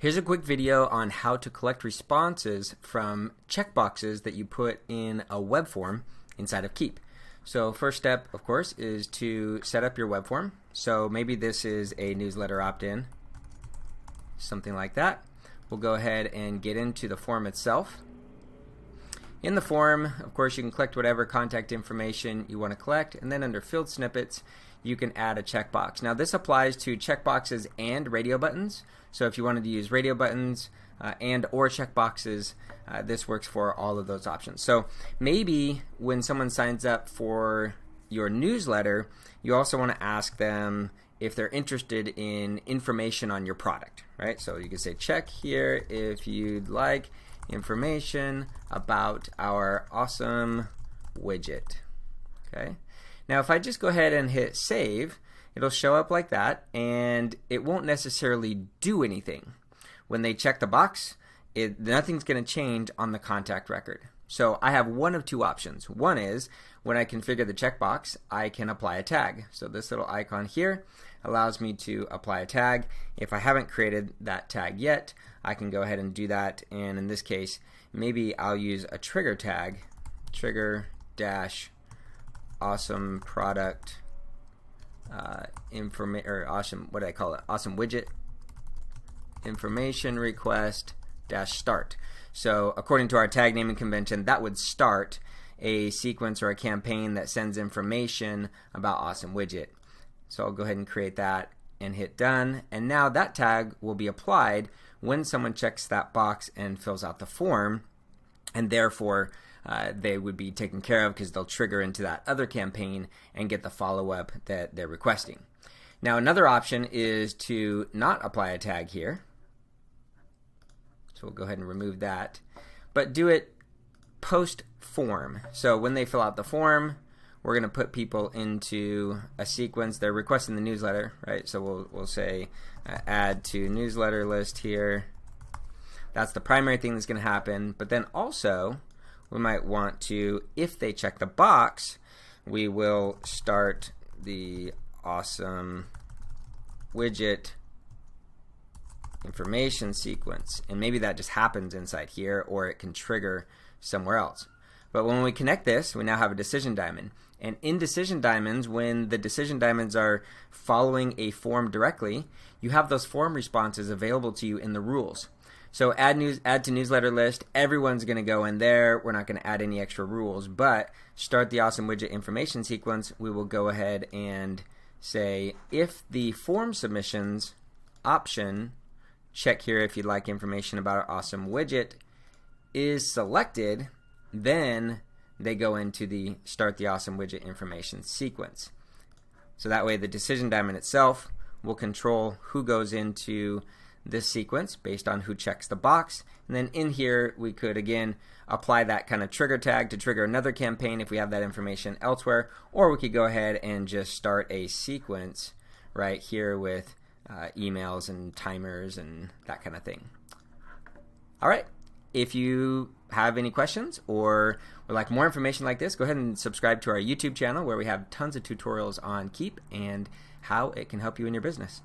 Here's a quick video on how to collect responses from checkboxes that you put in a web form inside of Keap. So first step, of course, is to set up your web form. So maybe this is a newsletter opt-in, something like that. We'll go ahead and get into the form itself. In the form, of course, you can collect whatever contact information you want to collect, and then under field snippets, you can add a checkbox. Now this applies to checkboxes and radio buttons. So if you wanted to use radio buttons and or checkboxes, this works for all of those options. So maybe when someone signs up for your newsletter, you also want to ask them if they're interested in information on your product, right? So you can say, check here if you'd like information about our awesome widget. Okay. Now if I just go ahead and hit save, it'll show up like that, and it won't necessarily do anything. When they check the box, nothing's going to change on the contact record. So I have one of two options. One is when I configure the checkbox, I can apply a tag. So this little icon here allows me to apply a tag. If I haven't created that tag yet, I can go ahead and do that, and in this case, maybe I'll use a trigger tag, trigger dash awesome product awesome widget information request dash start. So according to our tag naming convention, that would start a sequence or a campaign that sends information about awesome widget. So I'll go ahead and create that and hit done, and now that tag will be applied when someone checks that box and fills out the form, and therefore they would be taken care of because they'll trigger into that other campaign and get the follow-up that they're requesting. Now another option is to not apply a tag here. So we'll go ahead and remove that, but do it post form. So when they fill out the form, we're going to put people into a sequence. They're requesting the newsletter, right? So we'll say add to newsletter list here. That's the primary thing that's going to happen, but then also we might want to, if they check the box, we will start the awesome widget information sequence, and maybe that just happens inside here, or it can trigger somewhere else. But when we connect this, we now have a decision diamond, and in decision diamonds, when the decision diamonds are following a form directly, you have those form responses available to you in the rules. So add to newsletter list, everyone's going to go in there. We're not going to add any extra rules, but start the awesome widget information sequence, we will go ahead and say if the form submissions option, check here if you'd like information about our awesome widget, is selected, then they go into the start the awesome widget information sequence. So that way the decision diamond itself will control who goes into this sequence based on who checks the box, and then in here we could again apply that kind of trigger tag to trigger another campaign if we have that information elsewhere, or we could go ahead and just start a sequence right here with emails and timers and that kind of thing. Alright, if you have any questions or would like more information like this, go ahead and subscribe to our YouTube channel where we have tons of tutorials on Keap and how it can help you in your business.